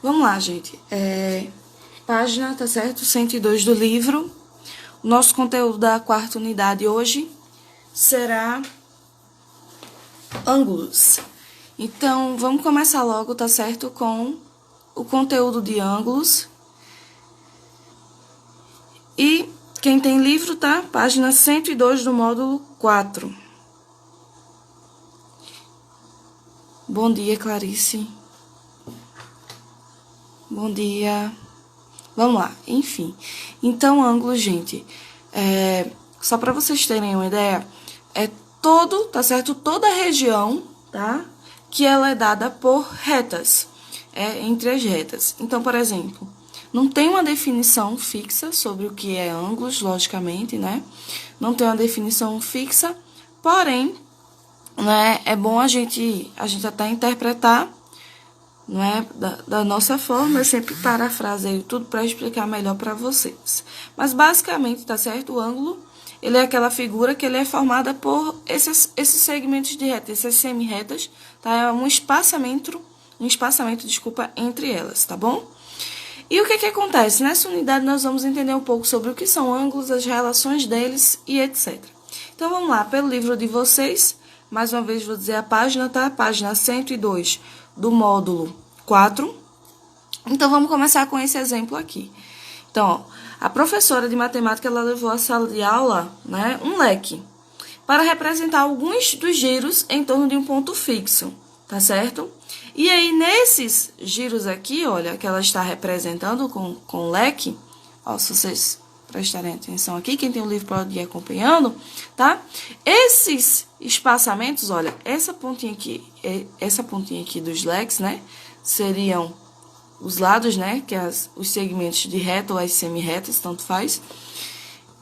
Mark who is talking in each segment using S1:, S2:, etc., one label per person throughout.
S1: Vamos lá, gente. Página, tá certo? 102 do livro. O nosso conteúdo da quarta unidade hoje será ângulos. Então, vamos começar logo, tá certo? Com o conteúdo de ângulos. E quem tem livro, tá? Página 102 do módulo 4. Bom dia, Clarice. Bom dia. Vamos lá, enfim. Então, ângulo, gente, só para vocês terem uma ideia, tá certo? Toda a região, tá? Que ela é dada por retas, entre as retas. Então, por exemplo, não tem uma definição fixa sobre o que é ângulos, logicamente, né? Não tem uma definição fixa, porém, né, é bom a gente até interpretar, não é, da nossa forma. Eu sempre parafraseio tudo para explicar melhor para vocês. Mas basicamente, tá certo? O ângulo, ele é aquela figura que ele é formada por esses segmentos de reta, essas semi-retas, tá? É um espaçamento, entre elas, tá bom? E o que acontece? Nessa unidade nós vamos entender um pouco sobre o que são ângulos, as relações deles e etc. Então vamos lá, pelo livro de vocês, mais uma vez vou dizer a página, tá? Página 102 do módulo 4. Então, vamos começar com esse exemplo aqui. Então, ó, a professora de matemática, ela levou à sala de aula, né, um leque para representar alguns dos giros em torno de um ponto fixo, tá certo? E aí, nesses giros aqui, olha, que ela está representando com o leque, ó, se vocês prestarem atenção aqui, quem tem o livro pode ir acompanhando, tá? Esses espaçamentos, olha, essa pontinha aqui dos leques, né, seriam os lados, né, que os segmentos de reta ou as semi-retas, tanto faz.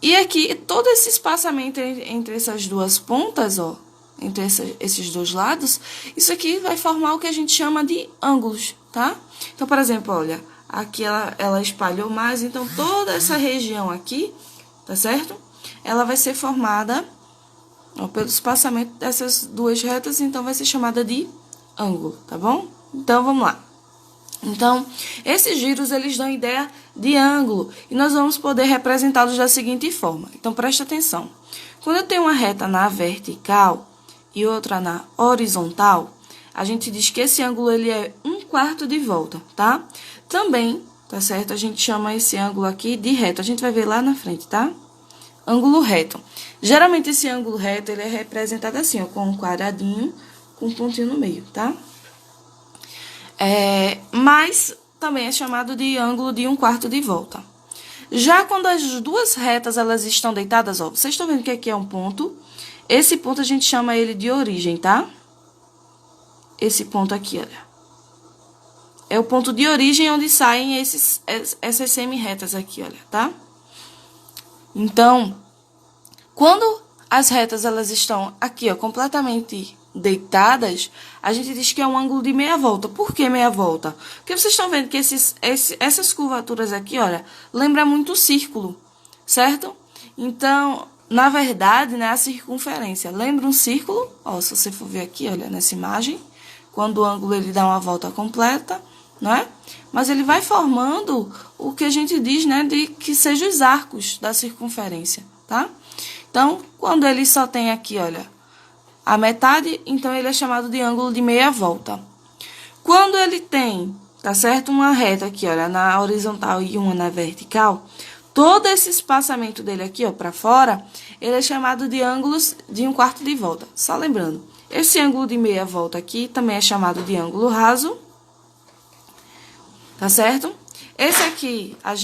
S1: E aqui, todo esse espaçamento entre essas duas pontas, ó, entre esses dois lados, isso aqui vai formar o que a gente chama de ângulos, tá? Então, por exemplo, olha, aqui ela espalhou mais, então toda essa região aqui, tá certo? Ela vai ser formada, ó, pelo espaçamento dessas duas retas, então vai ser chamada de ângulo, tá bom? Então, vamos lá. Então, esses giros, eles dão ideia de ângulo, e nós vamos poder representá-los da seguinte forma. Então, presta atenção. Quando eu tenho uma reta na vertical e outra na horizontal, a gente diz que esse ângulo, ele é 1/4 de volta, tá? Também, tá certo? A gente chama esse ângulo aqui de reto. A gente vai ver lá na frente, tá? Ângulo reto. Geralmente, esse ângulo reto, ele é representado assim, ó, com um quadradinho, com um pontinho no meio, tá? Mas também é chamado de ângulo de 1/4 de volta. Já quando as duas retas, elas estão deitadas, ó, vocês estão vendo que aqui é um ponto. Esse ponto a gente chama ele de origem, tá? Esse ponto aqui, olha. É o ponto de origem onde saem essas semi-retas aqui, olha, tá? Então, quando as retas, elas estão aqui, ó, completamente deitadas, a gente diz que é um ângulo de meia volta. Por que meia volta? Porque vocês estão vendo que essas curvaturas aqui, olha, lembra muito o círculo, certo? Então, na verdade, né, a circunferência lembra um círculo, ó, se você for ver aqui, olha, nessa imagem, quando o ângulo ele dá uma volta completa, né? Mas ele vai formando o que a gente diz, né, de que sejam os arcos da circunferência, tá? Então, quando ele só tem aqui, olha, a metade, então ele é chamado de ângulo de meia volta. Quando ele tem, tá certo, uma reta aqui, olha, na horizontal e uma na vertical, todo esse espaçamento dele aqui, ó, para fora, ele é chamado de ângulos de 1/4 de volta. Só lembrando, esse ângulo de meia volta aqui também é chamado de ângulo raso, tá certo? Esse aqui, a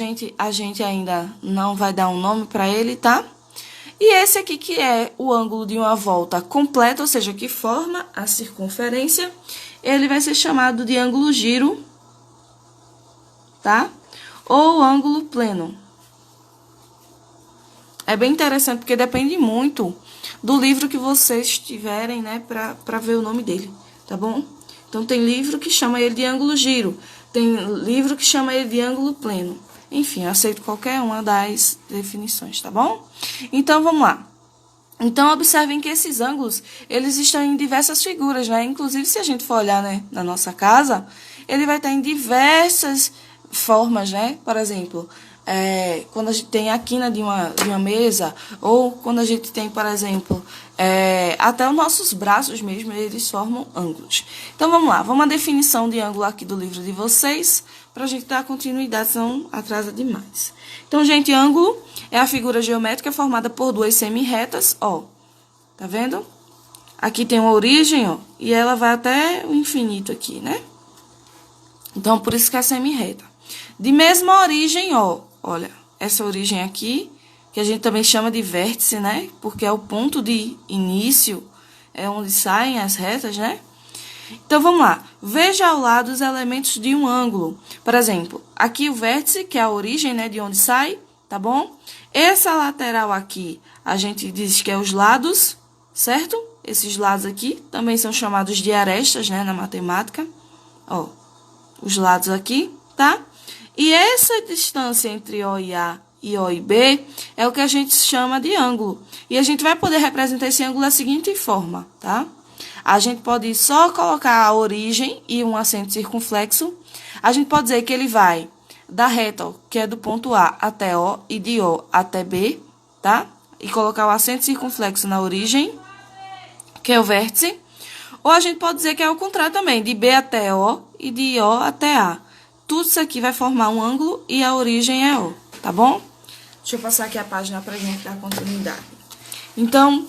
S1: gente ainda não vai dar um nome para ele, tá? E esse aqui, que é o ângulo de uma volta completa, ou seja, que forma a circunferência, ele vai ser chamado de ângulo giro, tá? Ou ângulo pleno. É bem interessante, porque depende muito do livro que vocês tiverem, né, para ver o nome dele, tá bom? Então, tem livro que chama ele de ângulo giro, tem livro que chama ele de ângulo pleno. Enfim, eu aceito qualquer uma das definições, tá bom? Então, vamos lá. Então, observem que esses ângulos, eles estão em diversas figuras, né? Inclusive, se a gente for olhar, né, na nossa casa, ele vai estar em diversas formas, né? Por exemplo, quando a gente tem a quina de uma mesa, ou quando a gente tem, por exemplo, até os nossos braços mesmo, eles formam ângulos. Então, vamos lá. Vamos à definição de ângulo aqui do livro de vocês, para a gente dar continuidade, senão atrasa demais. Então, gente, ângulo é a figura geométrica formada por duas semi-retas, ó. Tá vendo? Aqui tem uma origem, ó, e ela vai até o infinito aqui, né? Então, por isso que é semi-reta. De mesma origem, ó, olha, essa origem aqui, que a gente também chama de vértice, né? Porque é o ponto de início, é onde saem as retas, né? Então, vamos lá. Veja ao lado os elementos de um ângulo. Por exemplo, aqui o vértice, que é a origem, né, de onde sai, tá bom? Essa lateral aqui, a gente diz que é os lados, certo? Esses lados aqui também são chamados de arestas, né, na matemática. Ó, os lados aqui, tá? E essa distância entre O e A e O e B é o que a gente chama de ângulo. E a gente vai poder representar esse ângulo da seguinte forma, tá? A gente pode só colocar a origem e um acento circunflexo. A gente pode dizer que ele vai da reta, ó, que é do ponto A até O e de O até B, tá? E colocar o acento circunflexo na origem, que é o vértice. Ou a gente pode dizer que é o contrário também, de B até O e de O até A. Tudo isso aqui vai formar um ângulo e a origem é O, tá bom? Deixa eu passar aqui a página para a gente dar continuidade. Então,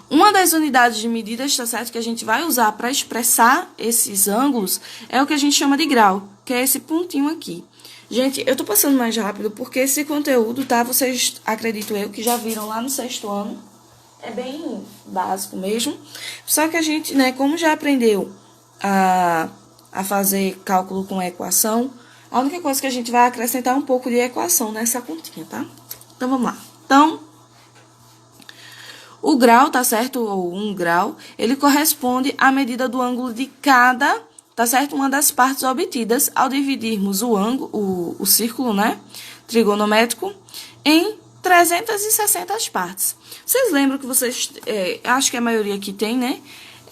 S1: uma das unidades de medidas, tá certo, que a gente vai usar para expressar esses ângulos é o que a gente chama de grau, que é esse pontinho aqui. Gente, eu tô passando mais rápido porque esse conteúdo, tá? Vocês, acredito eu, que já viram lá no 6º ano. É bem básico mesmo. Só que a gente, né, como já aprendeu a fazer cálculo com equação, a única coisa que a gente vai acrescentar é um pouco de equação nessa continha, tá? Então, vamos lá. Então, o grau, tá certo? Ou 1 grau, ele corresponde à medida do ângulo de cada, tá certo? Uma das partes obtidas ao dividirmos o ângulo, o círculo, né? Trigonométrico, em 360 partes. Vocês lembram que vocês, acho que a maioria aqui tem, né?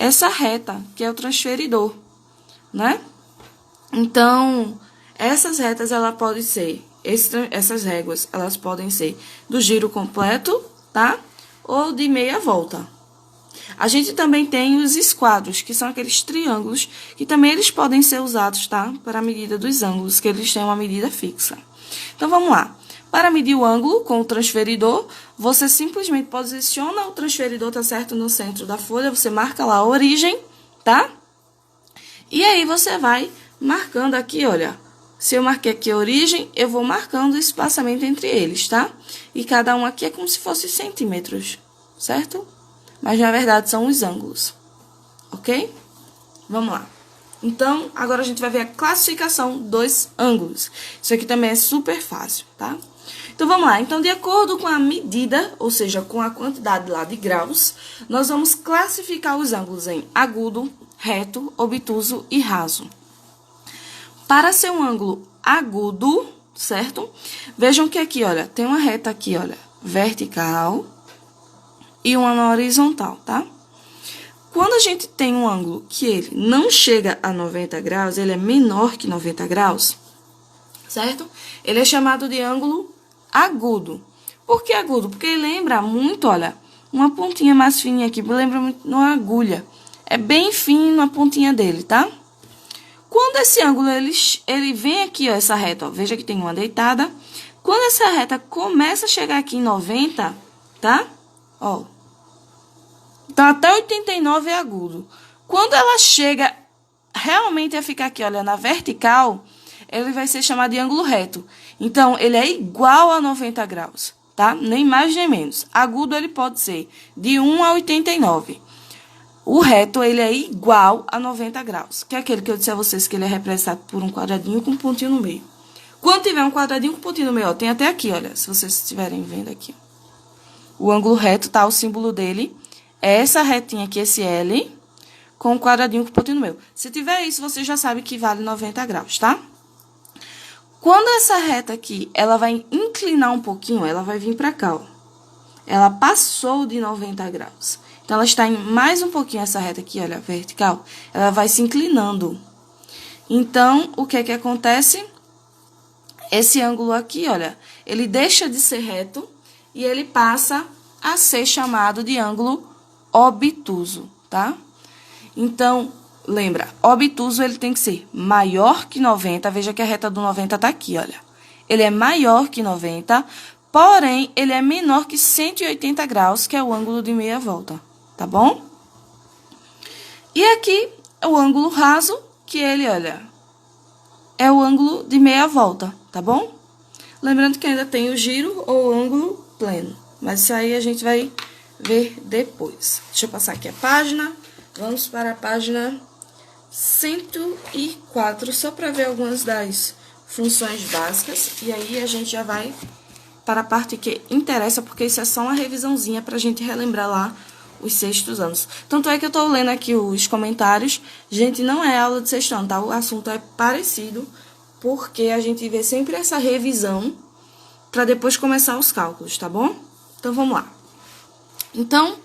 S1: Essa reta, que é o transferidor, né? Então, essas retas, ela pode ser, essas réguas, elas podem ser do giro completo, tá? Ou de meia volta. A gente também tem os esquadros, que são aqueles triângulos, que também eles podem ser usados, tá? Para a medida dos ângulos, que eles têm uma medida fixa. Então, vamos lá. Para medir o ângulo com o transferidor, você simplesmente posiciona o transferidor, tá certo? No centro da folha, você marca lá a origem, tá? E aí, você vai marcando aqui, olha. Se eu marquei aqui a origem, eu vou marcando o espaçamento entre eles, tá? E cada um aqui é como se fosse centímetros, certo? Mas, na verdade, são os ângulos, ok? Vamos lá. Então, agora a gente vai ver a classificação dos ângulos. Isso aqui também é super fácil, tá? Então, vamos lá. Então, de acordo com a medida, ou seja, com a quantidade lá de graus, nós vamos classificar os ângulos em agudo, reto, obtuso e raso. Para ser um ângulo agudo, certo? Vejam que aqui, olha, tem uma reta aqui, olha, vertical e uma na horizontal, tá? Quando a gente tem um ângulo que ele não chega a 90 graus, ele é menor que 90 graus, certo? Ele é chamado de ângulo agudo. Por que agudo? Porque ele lembra muito, olha, uma pontinha mais fininha aqui, lembra muito uma agulha. É bem fino a pontinha dele, tá? Quando esse ângulo, ele vem aqui, ó, essa reta, ó, veja que tem uma deitada. Quando essa reta começa a chegar aqui em 90, tá? Ó. Então, até 89 é agudo. Quando ela chega realmente a ficar aqui, olha, na vertical, ele vai ser chamado de ângulo reto. Então, ele é igual a 90 graus, tá? Nem mais nem menos. Agudo, ele pode ser de 1 a 89. O reto, ele é igual a 90 graus, que é aquele que eu disse a vocês que ele é representado por um quadradinho com um pontinho no meio. Quando tiver um quadradinho com um pontinho no meio, ó, tem até aqui, olha, se vocês estiverem vendo aqui. O ângulo reto, tá? O símbolo dele é essa retinha aqui, esse L, com um quadradinho com um pontinho no meio. Se tiver isso, você já sabe que vale 90 graus, tá? Quando essa reta aqui, ela vai inclinar um pouquinho, ela vai vir pra cá, ó. Ela passou de 90 graus. Então, ela está em mais um pouquinho, essa reta aqui, olha, vertical. Ela vai se inclinando. Então, o que é que acontece? Esse ângulo aqui, olha, ele deixa de ser reto e ele passa a ser chamado de ângulo obtuso, tá? Então, lembra, obtuso ele tem que ser maior que 90, veja que a reta do 90 tá aqui, olha. Ele é maior que 90, porém, ele é menor que 180 graus, que é o ângulo de meia volta, tá bom? E aqui é o ângulo raso, que ele, olha, é o ângulo de meia volta, tá bom? Lembrando que ainda tem o giro ou ângulo pleno, mas isso aí a gente vai ver depois. Deixa eu passar aqui a página. Vamos para a página 104, só para ver algumas das funções básicas. E aí a gente já vai para a parte que interessa, porque isso é só uma revisãozinha para a gente relembrar lá os sextos anos. Tanto é que eu estou lendo aqui os comentários. Gente, não é aula de sexto ano, tá? O assunto é parecido, porque a gente vê sempre essa revisão para depois começar os cálculos, tá bom? Então, vamos lá. Então,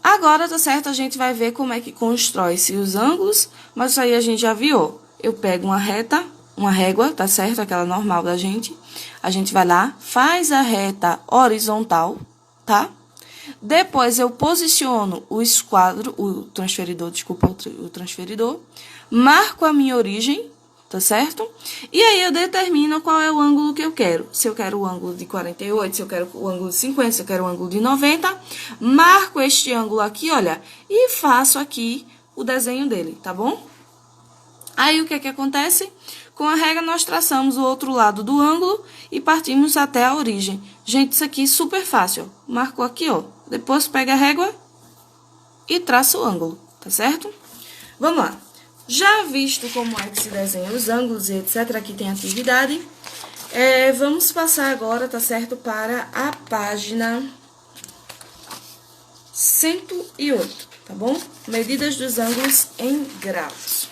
S1: agora, tá certo? A gente vai ver como é que constrói-se os ângulos, mas isso aí a gente já viu. Eu pego uma reta, uma régua, tá certo? Aquela normal da gente. A gente vai lá, faz a reta horizontal, tá? Depois, eu posiciono o esquadro, o transferidor, desculpa, o transferidor. Marco a minha origem, tá certo? E aí, eu determino qual é o ângulo que eu quero. Se eu quero o ângulo de 48, se eu quero o ângulo de 50, se eu quero o ângulo de 90. Marco este ângulo aqui, olha, e faço aqui o desenho dele, tá bom? Aí, o que é que acontece? Com a régua, nós traçamos o outro lado do ângulo e partimos até a origem. Gente, isso aqui é super fácil. Marcou aqui, ó. Depois, pega a régua e traça o ângulo, tá certo? Vamos lá. Já visto como é que se desenha os ângulos e etc., aqui tem atividade, vamos passar agora, tá certo, para a página 108, tá bom? Medidas dos ângulos em graus.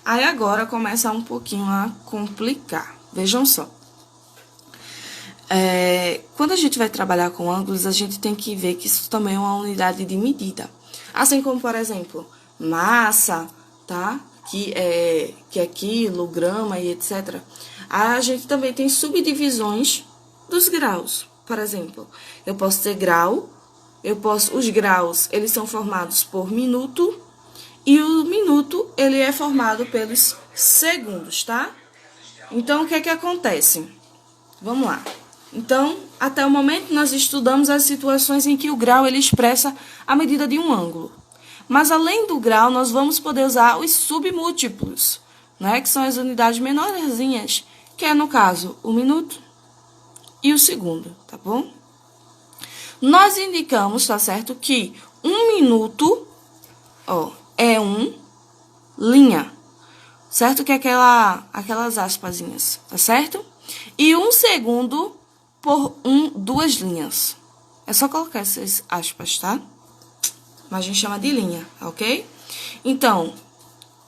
S1: Aí agora começa um pouquinho a complicar. Vejam só. Quando a gente vai trabalhar com ângulos, a gente tem que ver que isso também é uma unidade de medida. Assim como, por exemplo, massa, tá? Que é quilo, grama e etc. A gente também tem subdivisões dos graus. Por exemplo, eu posso ter grau, os graus, eles são formados por minuto, e o minuto, ele é formado pelos segundos, tá? Então, o que é que acontece? Vamos lá. Então, até o momento, nós estudamos as situações em que o grau, ele expressa a medida de um ângulo. Mas, além do grau, nós vamos poder usar os submúltiplos, né? Que são as unidades menorzinhas, que é, no caso, o minuto e o segundo, tá bom? Nós indicamos, tá certo, que um minuto, ó, é linha, certo? Que é aquelas aspasinhas, tá certo? E um segundo por duas linhas. É só colocar essas aspas, tá? Mas a gente chama de linha, ok? Então,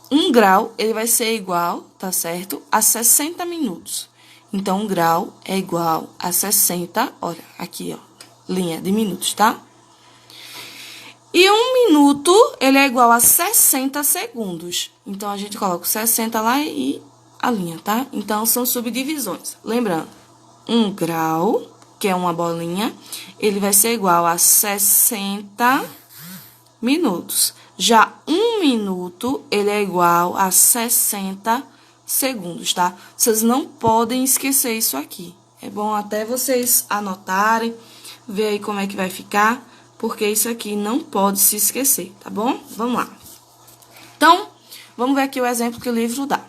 S1: 1 grau, ele vai ser igual, tá certo? A 60 minutos. Então, 1 grau é igual a 60, olha, aqui, ó, linha de minutos, tá? E 1 minuto, ele é igual a 60 segundos. Então, a gente coloca o 60 lá e a linha, tá? Então, são subdivisões. Lembrando, 1 grau, que é uma bolinha, ele vai ser igual a 60 minutos. Já 1 minuto, ele é igual a 60 segundos, tá? Vocês não podem esquecer isso aqui. É bom até vocês anotarem, ver aí como é que vai ficar, porque isso aqui não pode se esquecer, tá bom? Vamos lá. Então, vamos ver aqui o exemplo que o livro dá.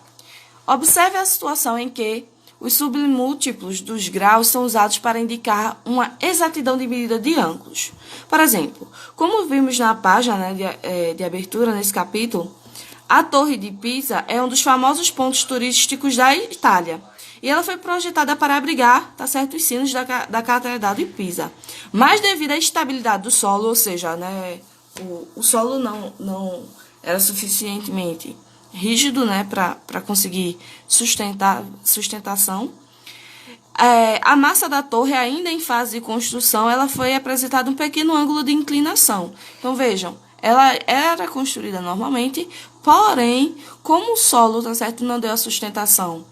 S1: Observe a situação em que os submúltiplos dos graus são usados para indicar uma exatidão de medida de ângulos. Por exemplo, como vimos na página, né, de abertura nesse capítulo, a Torre de Pisa é um dos famosos pontos turísticos da Itália. E ela foi projetada para abrigar, tá certo, os sinos da Catedral de Pisa. Mas devido à instabilidade do solo, ou seja, né, o solo não era suficientemente rígido, né, para conseguir sustentação. A massa da torre, ainda em fase de construção, ela foi apresentada um pequeno ângulo de inclinação. Então, vejam, ela era construída normalmente, porém, como o solo, tá certo, não deu a sustentação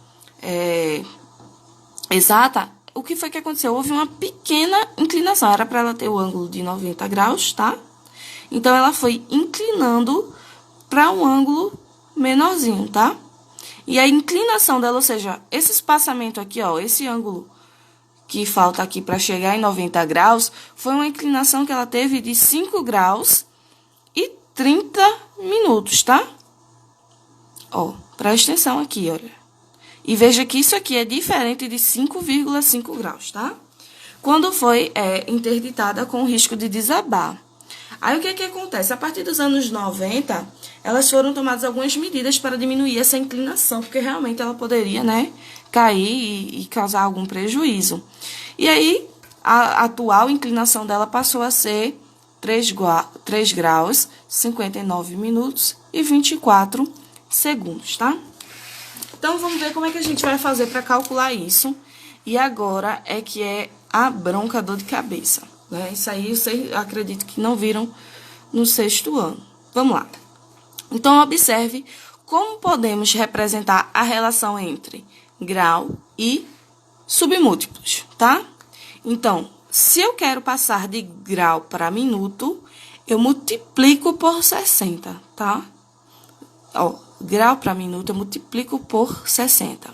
S1: exata, o que foi que aconteceu? Houve uma pequena inclinação, era para ela ter o ângulo de 90 graus, tá? Então, ela foi inclinando para um ângulo menorzinho, tá? E a inclinação dela, ou seja, esse espaçamento aqui, ó, esse ângulo que falta aqui para chegar em 90 graus, foi uma inclinação que ela teve de 5 graus e 30 minutos, tá? Ó, presta atenção aqui, olha. E veja que isso aqui é diferente de 5,5 graus, tá? Quando foi interditada com o risco de desabar. Aí, o que acontece? A partir dos anos 90, elas foram tomadas algumas medidas para diminuir essa inclinação, porque realmente ela poderia, né, cair e causar algum prejuízo. E aí, a atual inclinação dela passou a ser 3 graus, 59 minutos e 24 segundos, tá? Então, vamos ver como é que a gente vai fazer para calcular isso. E agora é que é a bronca dor de cabeça, né? Isso aí, eu acredito que não viram no 6º ano. Vamos lá. Então, observe como podemos representar a relação entre grau e submúltiplos, tá? Então, se eu quero passar de grau para minuto, eu multiplico por 60, tá? Ó, grau para minuto, eu multiplico por 60.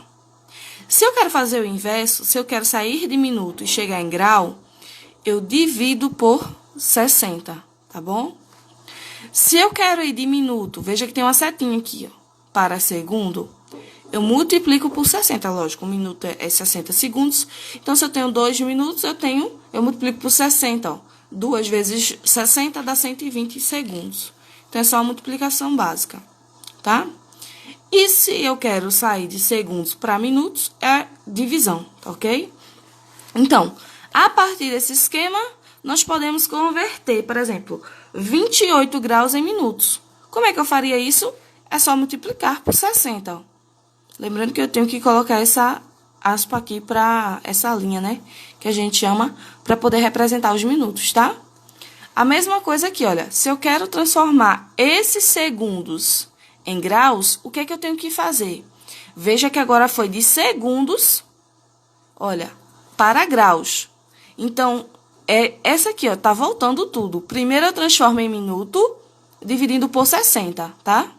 S1: Se eu quero fazer o inverso, se eu quero sair de minuto e chegar em grau, eu divido por 60, tá bom? Se eu quero ir de minuto, veja que tem uma setinha aqui, ó, para segundo, eu multiplico por 60, lógico, um minuto é 60 segundos. Então, se eu tenho 2 minutos, eu multiplico por 60, ó. 2 vezes 60 dá 120 segundos. Então, é só uma multiplicação básica, tá? E se eu quero sair de segundos para minutos, é divisão, tá ok? Então, a partir desse esquema, nós podemos converter, por exemplo, 28 graus em minutos. Como é que eu faria isso? É só multiplicar por 60, ó. Lembrando que eu tenho que colocar essa aspa aqui para essa linha, né? Que a gente chama para poder representar os minutos, tá? A mesma coisa aqui, olha. Se eu quero transformar esses segundos em graus, o que é que eu tenho que fazer? Veja que agora foi de segundos, olha, para graus. Então, essa aqui, ó, tá voltando tudo. Primeiro eu transformo em minuto, dividindo por 60, tá?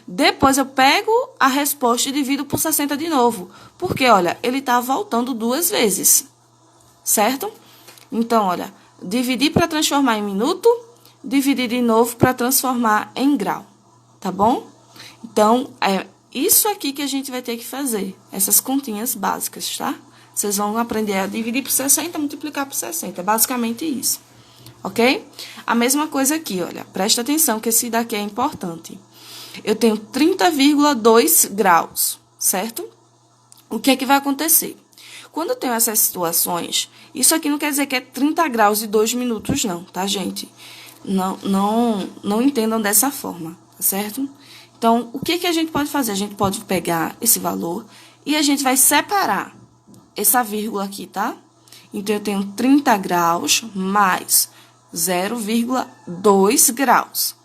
S1: Depois eu pego a resposta e divido por 60 de novo. Porque, olha, ele tá voltando 2 vezes, certo? Então, olha, dividir para transformar em minuto, dividir de novo para transformar em grau, tá bom? Então, é isso aqui que a gente vai ter que fazer, essas continhas básicas, tá? Vocês vão aprender a dividir por 60, multiplicar por 60, é basicamente isso, ok? A mesma coisa aqui, olha, presta atenção que esse daqui é importante. Eu tenho 30,2 graus, certo? O que é que vai acontecer? Quando eu tenho essas situações, isso aqui não quer dizer que é 30 graus e 2 minutos, não, tá, gente? Não entendam dessa forma, tá certo? Então, o que a gente pode fazer? A gente pode pegar esse valor e a gente vai separar essa vírgula aqui, tá? Então, eu tenho 30 graus mais 0,2 graus.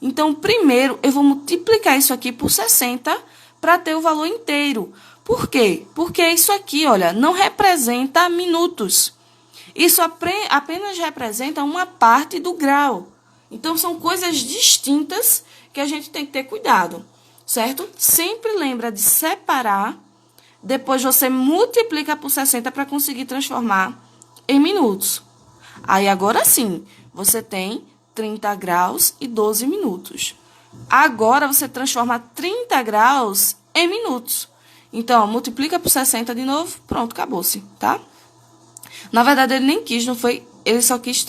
S1: Então, primeiro, eu vou multiplicar isso aqui por 60 para ter o valor inteiro. Por quê? Porque isso aqui, olha, não representa minutos. Isso apenas representa uma parte do grau. Então, são coisas distintas que a gente tem que ter cuidado, certo? Sempre lembra de separar, depois você multiplica por 60 para conseguir transformar em minutos. Aí, agora sim, você tem 30 graus e 12 minutos. Agora, você transforma 30 graus em minutos. Então, ó, multiplica por 60 de novo, pronto, acabou-se, tá? Na verdade, ele nem quis, não foi... Ele só quis...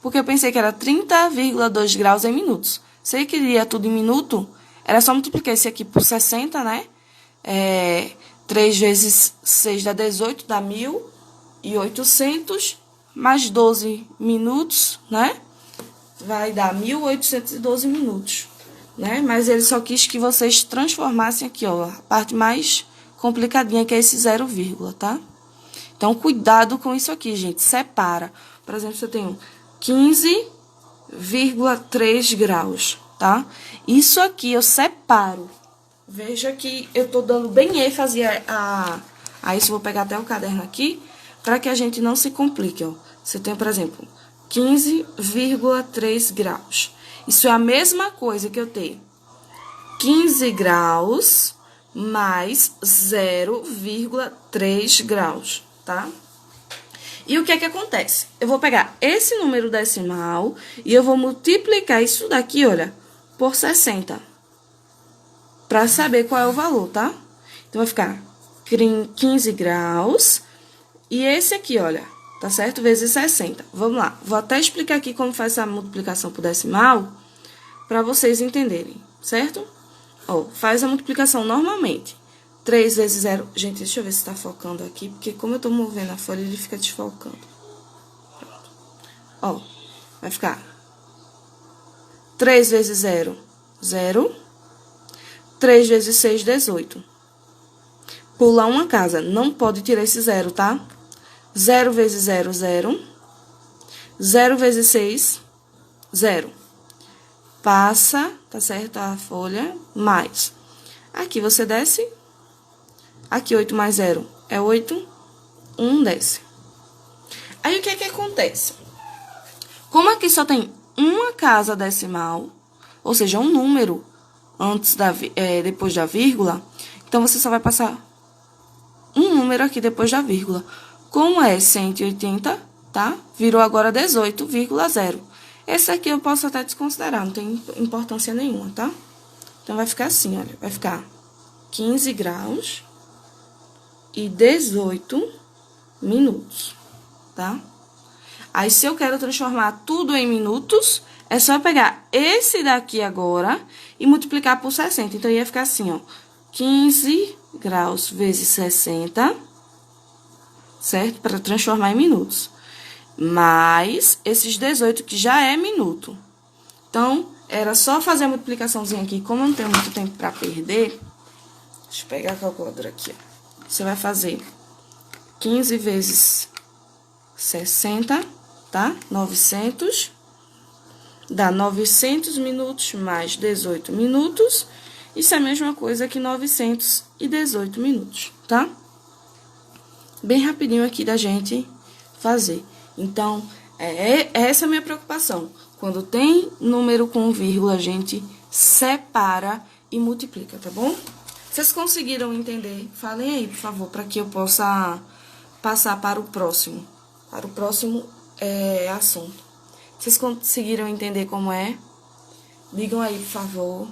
S1: Porque eu pensei que era 30,2 graus em minutos. Se ele queria tudo em minuto, era só multiplicar esse aqui por 60, né? 3 vezes 6 dá 18, dá 1.800, mais 12 minutos, né? Vai dar 1.812 minutos, né? Mas ele só quis que vocês transformassem aqui, ó, a parte mais complicadinha, que é esse 0, tá? Então, cuidado com isso aqui, gente. Separa. Por exemplo, se eu tenho 15 15,3 graus, tá? Isso aqui eu separo. Veja que eu tô dando bem ênfase a isso. Vou pegar até o caderno aqui, para que a gente não se complique, ó. Você tem, por exemplo, 15,3 graus. Isso é a mesma coisa que eu ter 15 graus mais 0,3 graus, tá? E o que é que acontece? Eu vou pegar esse número decimal e eu vou multiplicar isso daqui, olha, por 60. Para saber qual é o valor, tá? Então, vai ficar 15 graus. E esse aqui, olha, tá certo? Vezes 60. Vamos lá. Vou até explicar aqui como faz essa multiplicação por decimal, para vocês entenderem, certo? Ó, faz a multiplicação normalmente. 3 vezes 0... Gente, deixa eu ver se tá focando aqui, porque como eu tô movendo a folha, ele fica desfocando. Pronto. Ó, vai ficar 3 vezes 0, 0. 3 vezes 6, 18. Pula uma casa, não pode tirar esse 0, tá? 0 vezes 0, 0. 0 vezes 6, 0. Passa, tá certo? A folha, mais. Aqui você desce. Aqui 8 mais 0 é 8. 1 desce. Aí, o que é que acontece? Como aqui só tem uma casa decimal, ou seja, um número antes depois da vírgula, então você só vai passar um número aqui depois da vírgula. Como é 180, tá? Virou agora 18,0. Esse aqui eu posso até desconsiderar, não tem importância nenhuma, tá? Então, vai ficar assim, olha. Vai ficar 15 graus e 18 minutos, tá? Aí, se eu quero transformar tudo em minutos, é só pegar esse daqui agora e multiplicar por 60. Então, ia ficar assim, ó. 15 graus vezes 60, certo? Para transformar em minutos. Mais esses 18, que já é minuto. Então, era só fazer a multiplicaçãozinha aqui. Como eu não tenho muito tempo para perder, deixa eu pegar a calculadora aqui, ó. Você vai fazer 15 vezes 60, tá? 900. Dá 900 minutos mais 18 minutos. Isso é a mesma coisa que 918 minutos, tá? Bem rapidinho aqui da gente fazer. Então, essa é a minha preocupação. Quando tem número com vírgula, a gente separa e multiplica, tá bom? Vocês conseguiram entender? Falem aí, por favor, para que eu possa passar para o próximo. Para o próximo assunto. Vocês conseguiram entender como é? Digam aí, por favor.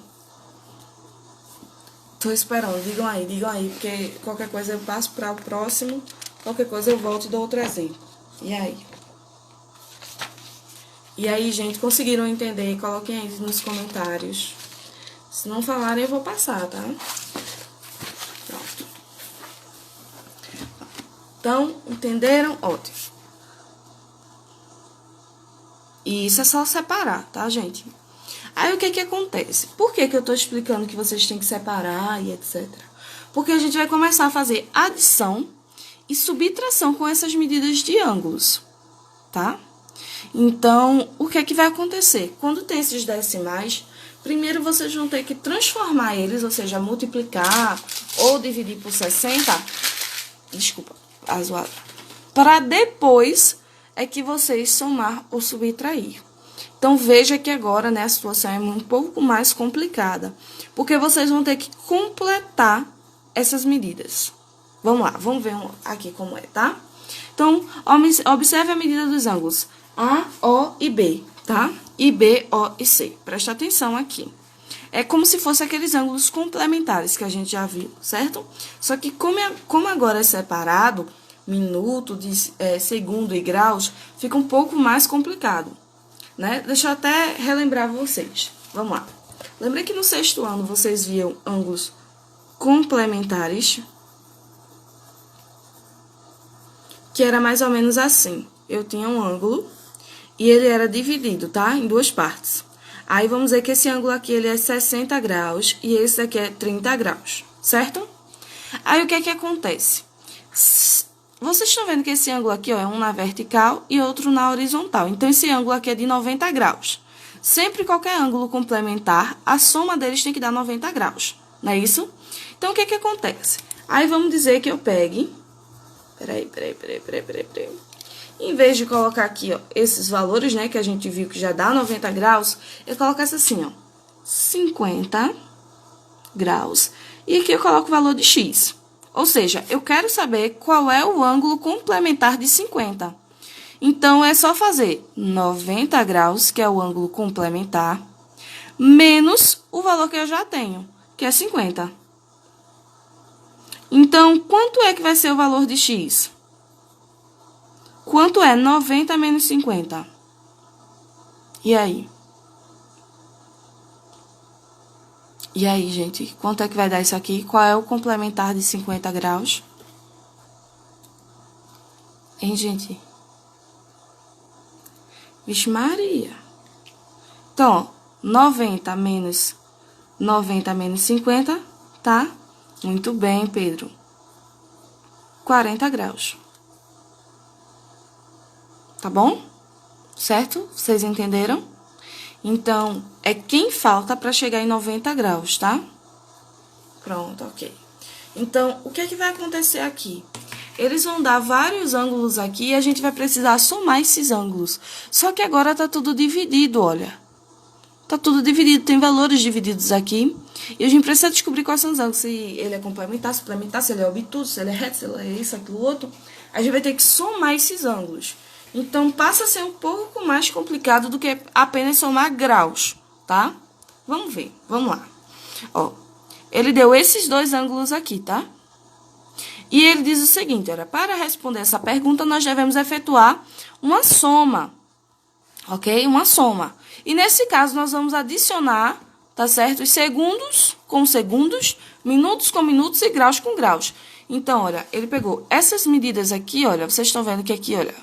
S1: Tô esperando, digam aí, porque qualquer coisa eu passo para o próximo, qualquer coisa eu volto e dou outro exemplo. E aí? E aí, gente, conseguiram entender? Coloquem aí nos comentários. Se não falarem, eu vou passar, tá? Pronto. Então, entenderam? Ótimo. E isso é só separar, tá, gente? Aí, o que que acontece? Por que que eu tô explicando que vocês têm que separar e etc? Porque a gente vai começar a fazer adição e subtração com essas medidas de ângulos, tá? Então, o que é que vai acontecer? Quando tem esses decimais, primeiro vocês vão ter que transformar eles, ou seja, multiplicar ou dividir por 60, desculpa, azoado, para depois é que vocês somar ou subtrair. Então, veja que agora, né, a situação é um pouco mais complicada, porque vocês vão ter que completar essas medidas. Vamos lá, vamos ver aqui como é, tá? Então, observe a medida dos ângulos A, O e B, tá? E B, O e C. Presta atenção aqui. É como se fossem aqueles ângulos complementares que a gente já viu, certo? Só que como agora é separado, minuto, segundo e graus, fica um pouco mais complicado, né? Deixa eu até relembrar vocês. Vamos lá. Lembrei que no 6º ano vocês viam ângulos complementares, que era mais ou menos assim. Eu tinha um ângulo e ele era dividido, tá? Em duas partes. Aí, vamos dizer que esse ângulo aqui, ele é 60 graus e esse daqui é 30 graus, certo? Aí, o que é que acontece? Vocês estão vendo que esse ângulo aqui, ó, é um na vertical e outro na horizontal. Então, esse ângulo aqui é de 90 graus. Sempre qualquer ângulo complementar, a soma deles tem que dar 90 graus, não é isso? Então, o que acontece? Aí, vamos dizer que eu pegue... Peraí. Em vez de colocar aqui, ó, esses valores, né, que a gente viu que já dá 90 graus, eu colocasse assim, ó, 50 graus. E aqui eu coloco o valor de x. Ou seja, eu quero saber qual é o ângulo complementar de 50. Então, é só fazer 90 graus, que é o ângulo complementar, menos o valor que eu já tenho, que é 50. Então, quanto é que vai ser o valor de x? Quanto é 90 menos 50? E aí? E aí, gente? Quanto é que vai dar isso aqui? Qual é o complementar de 50 graus? Hein, gente? Vixe Maria. Então, ó, 90 menos 50, tá? Muito bem, Pedro. 40 graus. Tá bom? Certo? Vocês entenderam? Então, é quem falta para chegar em 90 graus, tá? Pronto, ok. Então, o que é que vai acontecer aqui? Eles vão dar vários ângulos aqui e a gente vai precisar somar esses ângulos. Só que agora tá tudo dividido, olha. Tá tudo dividido, tem valores divididos aqui. E a gente precisa descobrir quais são os ângulos. Se ele é complementar, suplementar, se ele é obtuso, se ele é reto, se ele é isso, aquilo, outro. A gente vai ter que somar esses ângulos. Então, passa a ser um pouco mais complicado do que apenas somar graus, tá? Vamos ver, vamos lá. Ó, ele deu esses dois ângulos aqui, tá? E ele diz o seguinte, olha, para responder essa pergunta, nós devemos efetuar uma soma, ok? Uma soma. E nesse caso, nós vamos adicionar, tá certo? Os segundos com segundos, minutos com minutos e graus com graus. Então, olha, ele pegou essas medidas aqui, olha, vocês estão vendo que aqui, olha,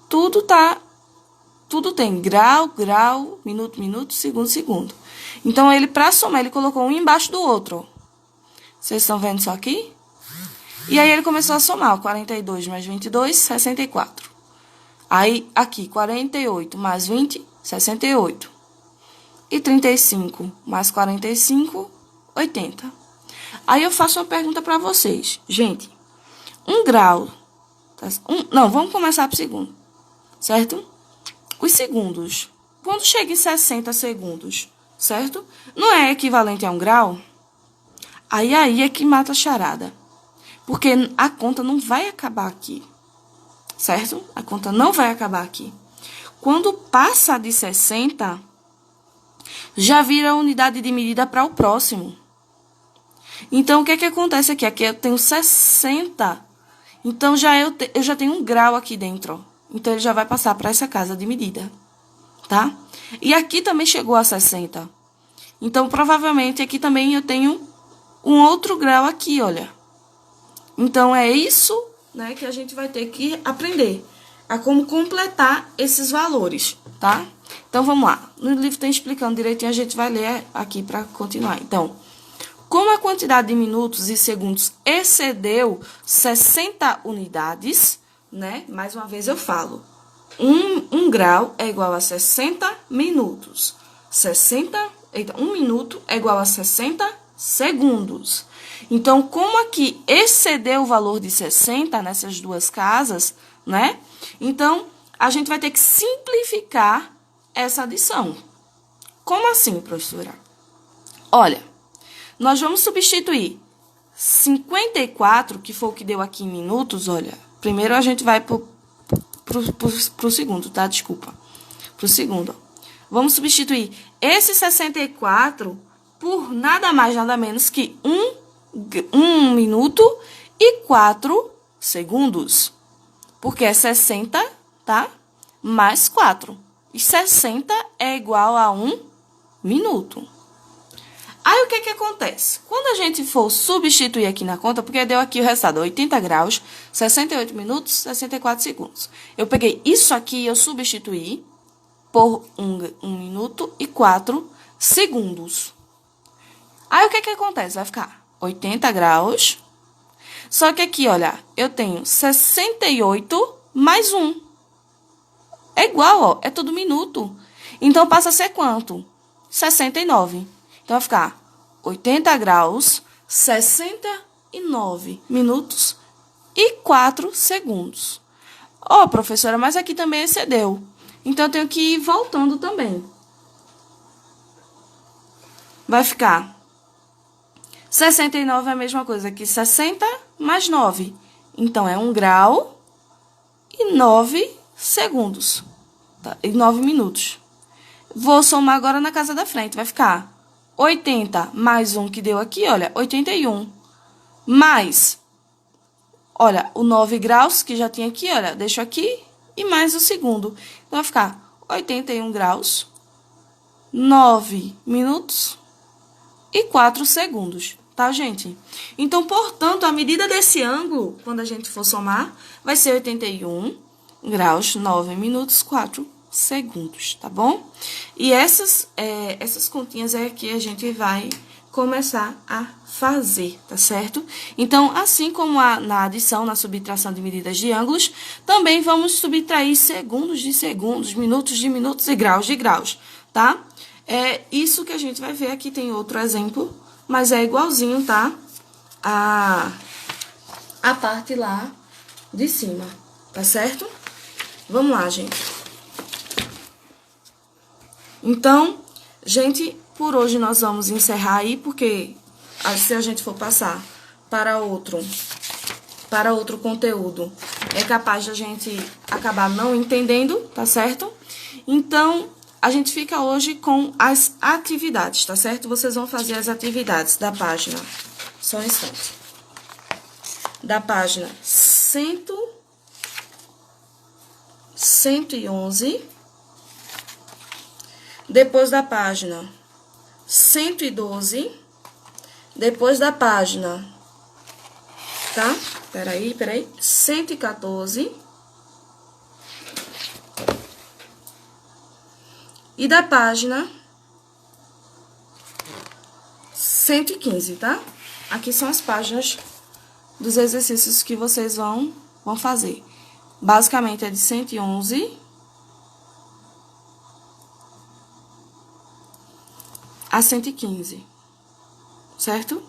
S1: tudo tem grau, grau, minuto, minuto, segundo, segundo. Então, ele, para somar, ele colocou um embaixo do outro. Vocês estão vendo isso aqui? E aí, ele começou a somar, ó, 42 mais 22, 64. Aí, aqui, 48 mais 20, 68. E 35 mais 45, 80. Aí, eu faço uma pergunta para vocês. Gente, 1 grau... não, vamos começar pro segundo. Certo? Os segundos. Quando chega em 60 segundos, certo? Não é equivalente a 1 grau? Aí é que mata a charada. Porque a conta não vai acabar aqui. Certo? A conta não vai acabar aqui. Quando passa de 60, já vira a unidade de medida para o próximo. Então, o que acontece aqui? Aqui eu tenho 60. Então, eu já tenho 1 grau aqui dentro, ó. Então, ele já vai passar para essa casa de medida, tá? E aqui também chegou a 60. Então, provavelmente, aqui também eu tenho um outro grau aqui, olha. Então, é isso, né, que a gente vai ter que aprender. A como completar esses valores, tá? Então, vamos lá. No livro tem explicando direitinho, a gente vai ler aqui para continuar. Então, como a quantidade de minutos e segundos excedeu 60 unidades... né? Mais uma vez eu falo. 1 grau é igual a 60 minutos. 1 minuto é igual a 60 segundos. Então, como aqui excedeu o valor de 60 nessas duas casas, né? Então, a gente vai ter que simplificar essa adição. Como assim, professora? Olha, nós vamos substituir 54, que foi o que deu aqui em minutos, olha. Primeiro, a gente vai pro segundo, tá? Desculpa. Pro segundo. Vamos substituir esse 64 por nada mais, nada menos que 1 minuto e 4 segundos. Porque é 60, tá? Mais 4. E 60 é igual a 1 minuto. Aí, o que acontece? Quando a gente for substituir aqui na conta, porque deu aqui o resultado, 80 graus, 68 minutos, 64 segundos. Eu peguei isso aqui e eu substituí por 1 minuto e 4 segundos. Aí, o que acontece? Vai ficar 80 graus, só que aqui, olha, eu tenho 68 mais 1. É igual, ó, é tudo minuto. Então, passa a ser quanto? 69. Então, vai ficar 80 graus, 69 minutos e 4 segundos. Ó, professora, mas aqui também excedeu. Então, eu tenho que ir voltando também. Vai ficar 69 é a mesma coisa que 60 mais 9. Então, é 1 grau e 9 segundos. Tá? E 9 minutos. Vou somar agora na casa da frente. Vai ficar 80 mais 1 que deu aqui, olha, 81. Mais, olha, o 9 graus que já tinha aqui, olha, deixo aqui. E mais o segundo. Então, vai ficar 81 graus, 9 minutos e 4 segundos. Tá, gente? Então, portanto, a medida desse ângulo, quando a gente for somar, vai ser 81 graus, 9 minutos, 4 segundos, tá bom? E essas continhas é que a gente vai começar a fazer, tá certo? Então, assim como na adição, na subtração de medidas de ângulos, também vamos subtrair segundos de segundos, minutos de minutos e graus de graus, tá? É isso que a gente vai ver aqui, tem outro exemplo, mas é igualzinho, tá? A parte lá de cima, tá certo? Vamos lá, gente. Então, gente, por hoje nós vamos encerrar aí, porque se a gente for passar para outro conteúdo, é capaz de a gente acabar não entendendo, tá certo? Então, a gente fica hoje com as atividades, tá certo? Vocês vão fazer as atividades da página, só um instante, da página 111, depois da página 112, depois da página, tá? Peraí, 114, e da página 115, tá? Aqui são as páginas dos exercícios que vocês vão fazer. Basicamente, é de 111 a 115, certo?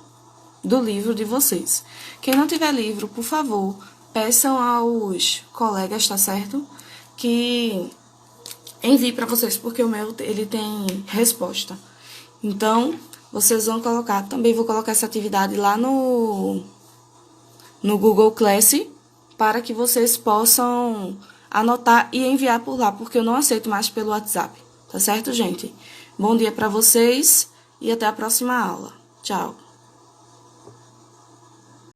S1: Do livro de vocês. Quem não tiver livro, por favor, peçam aos colegas, tá certo? Que envie para vocês, porque o meu, ele tem resposta. Então, vocês vão colocar, também vou colocar essa atividade lá no Google Class, para que vocês possam anotar e enviar por lá, porque eu não aceito mais pelo WhatsApp, tá certo, gente? Bom dia para vocês e até a próxima aula. Tchau!